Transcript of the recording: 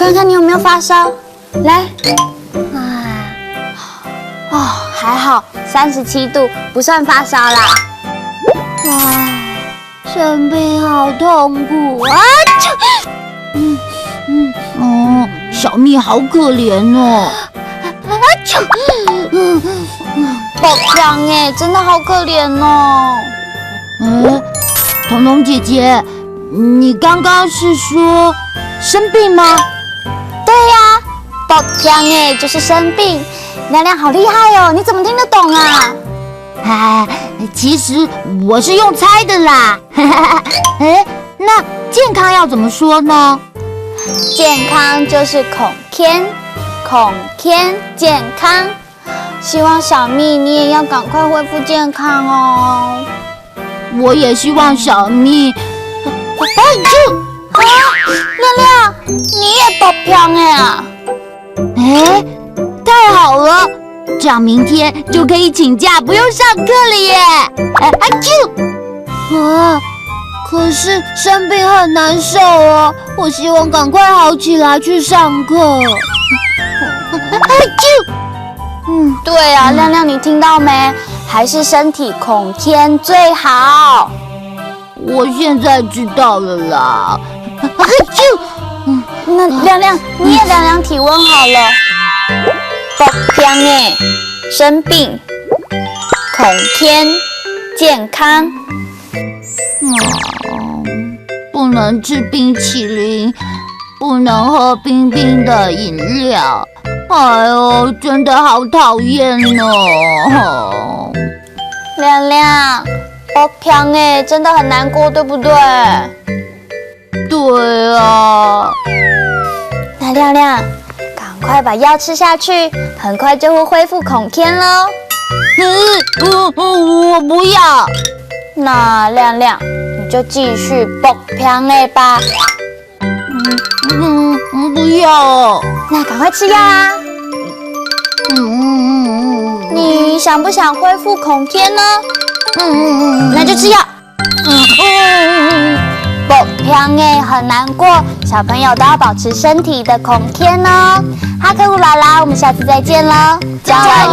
看看你有没有发烧。来，还好，37度，不算发烧啦。生病好痛苦啊！小蜜好可怜哦。宝强哎，真的好可怜哦。彤彤姐姐，你刚刚是说生病吗？对呀，宝强哎，就是生病。亮亮好厉害哦，你怎么听得懂啊？其实我是用猜的啦。那健康要怎么说呢？健康就是孔天健康。希望小蜜你也要赶快恢复健康哦。我也希望小蜜。亮亮，你也宝强哎！太好了，这样明天就可以请假，不用上课了耶！可是生病很难受哦，我希望赶快好起来去上课。对啊，亮亮，你听到没？还是身体孔天最好。我现在知道了啦。那亮亮，你也量量体温好了。宝强哎，生病，孔天健康。不能吃冰淇淋，不能喝冰冰的饮料。哎呦，真的好讨厌哦！亮亮，宝强哎，真的很难过，对不对？对啊。那亮亮，赶快把药吃下去，很快就会恢复孔天喽。我不要。那亮亮，你就继续宝强哎吧。不要。那赶快吃药啊！你想不想恢复孔天呢？那就吃药。宝强哎，很难过，小朋友都要保持身体的孔天哦。哈克乌拉拉，我们下次再见喽，加油！